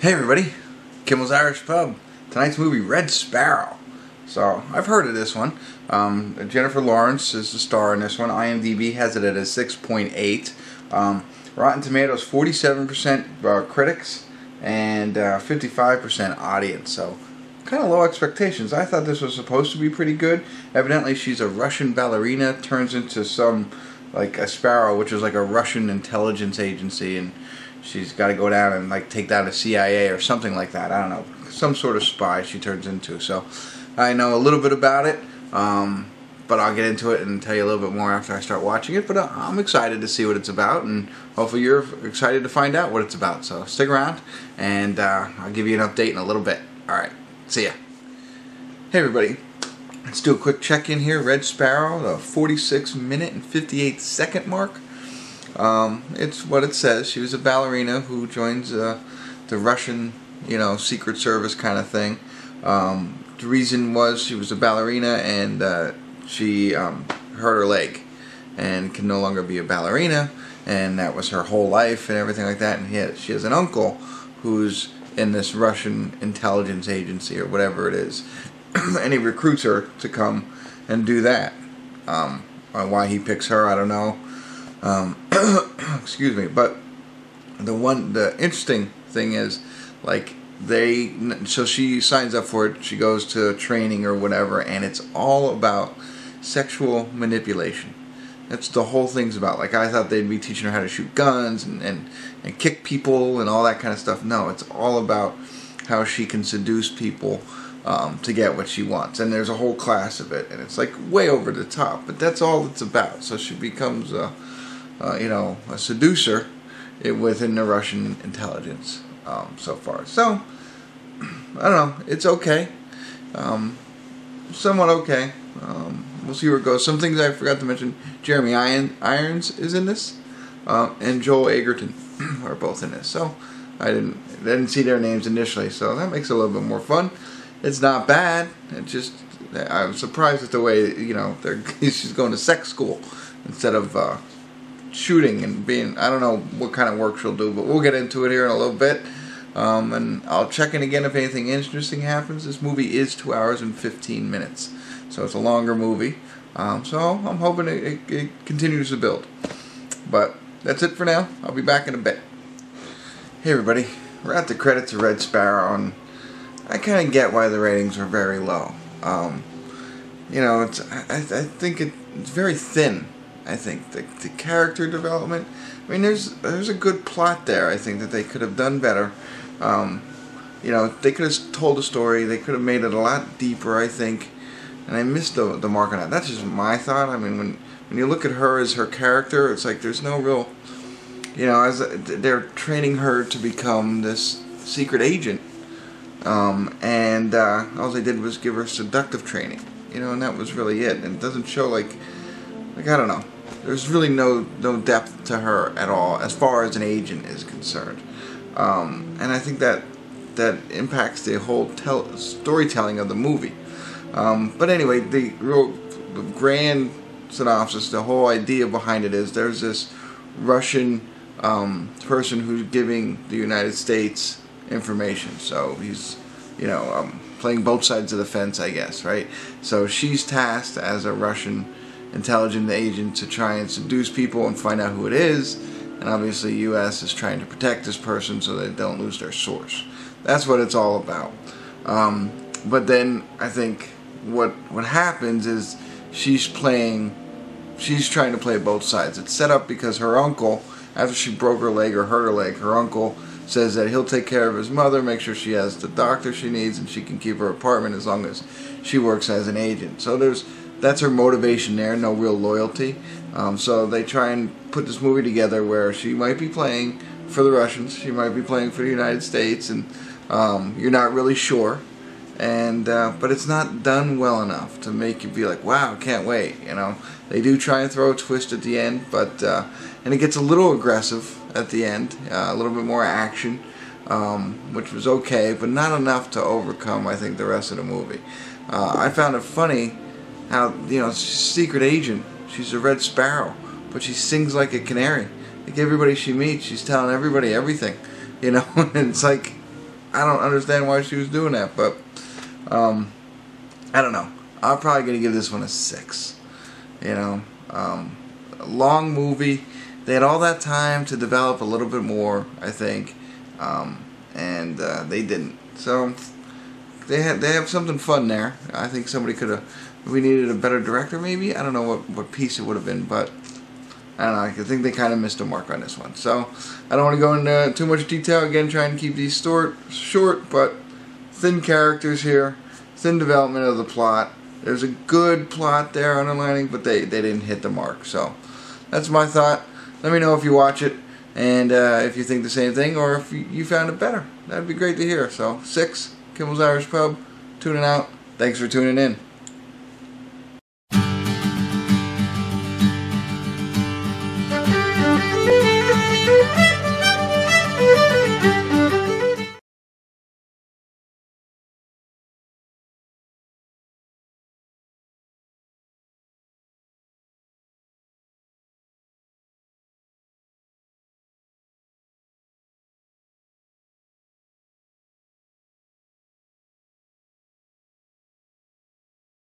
Hey everybody, Kimmel's Irish Pub. Tonight's movie, Red Sparrow. So, I've heard of this one. Jennifer Lawrence is the star in this one. IMDb has it at a 6.8. Rotten Tomatoes, 47% critics and 55% audience. So, kind of low expectations. I thought this was supposed to be pretty good. Evidently, she's a Russian ballerina, turns into some, like a sparrow, which is like a Russian intelligence agency, and she's got to go down and like take down a CIA or something like that. I don't know, some sort of spy she turns into. So I know a little bit about it, but I'll get into it and tell you a little bit more after I start watching it. But I'm excited to see what it's about, and hopefully you're excited to find out what it's about. So stick around, and I'll give you an update in a little bit. Alright, see ya. Hey everybody, let's do a quick check-in here. Red Sparrow, the 46-minute and 58-second mark. It's what it says. She was a ballerina who joins the Russian, Secret Service kind of thing. The reason was she was a ballerina and she hurt her leg and can no longer be a ballerina, and that was her whole life and everything like that. And she has an uncle who's in this Russian intelligence agency or whatever it is, and he recruits her to come and do that. Why he picks her, I don't know. Excuse me, but the interesting thing is, like, so she signs up for it, she goes to training or whatever, and it's all about sexual manipulation. That's the whole thing's about. Like, I thought they'd be teaching her how to shoot guns and kick people and all that kind of stuff. No, it's all about how she can seduce people to get what she wants, and there's a whole class of it, and it's like way over the top, but that's all it's about. So she becomes a seducer within the Russian intelligence so far. So, I don't know, it's okay. Somewhat okay. We'll see where it goes. Some things I forgot to mention. Jeremy Irons is in this, and Joel Edgerton are both in this. So, I didn't see their names initially, so that makes it a little bit more fun. It's not bad. I was surprised at the way, she's going to sex school instead of shooting and being, I don't know what kind of work she'll do, but we'll get into it here in a little bit, and I'll check in again if anything interesting happens. This movie is 2 hours and 15 minutes, so it's a longer movie, so I'm hoping it continues to build. But that's it for now. I'll be back in a bit. Hey everybody, we're at the credits of Red Sparrow, and I kind of get why the ratings are very low. I think it's very thin. I think the character development, I mean, there's a good plot there. I think that they could have done better. They could have told a story. They could have made it a lot deeper, I think. And I missed the mark on that. That's just my thought. I mean, when you look at her as her character, it's like there's no real, as they're training her to become this secret agent. And all they did was give her seductive training, and that was really it. And it doesn't show like I don't know. There's really no depth to her at all as far as an agent is concerned, and I think that impacts the whole storytelling of the movie. But anyway, the grand synopsis, the whole idea behind it is there's this Russian person who's giving the United States information. So he's playing both sides of the fence, I guess, right? So she's tasked as a Russian intelligence agent to try and seduce people and find out who it is, and obviously U.S. is trying to protect this person so they don't lose their source. That's what it's all about. But then I think what happens is she's trying to play both sides. It's set up because her uncle, after she broke her leg or hurt her leg, her uncle says that he'll take care of his mother, make sure she has the doctor she needs, and she can keep her apartment as long as she works as an agent. So that's her motivation there, no real loyalty. So they try and put this movie together where she might be playing for the Russians, she might be playing for the United States, and you're not really sure. And but it's not done well enough to make you be like, wow, can't wait. They do try and throw a twist at the end, but and it gets a little aggressive at the end, a little bit more action, which was okay, but not enough to overcome, I think, the rest of the movie. I found it funny how, she's a secret agent. She's a Red Sparrow, but she sings like a canary. Like everybody she meets, she's telling everybody everything, and it's like, I don't understand why she was doing that, but I don't know. I'm probably gonna give this one a 6. You know, a long movie. They had all that time to develop a little bit more, I think, and they didn't. So they have something fun there. I think somebody could have. We needed a better director, maybe. I don't know what piece it would have been, but I don't know. I think they kind of missed a mark on this one. So I don't want to go into too much detail. Again, trying to keep these short, but thin characters here, thin development of the plot. There's a good plot there underlining, but they didn't hit the mark. So that's my thought. Let me know if you watch it and if you think the same thing or if you found it better. That'd be great to hear. So 6, Kimmel's Irish Pub, tuning out. Thanks for tuning in.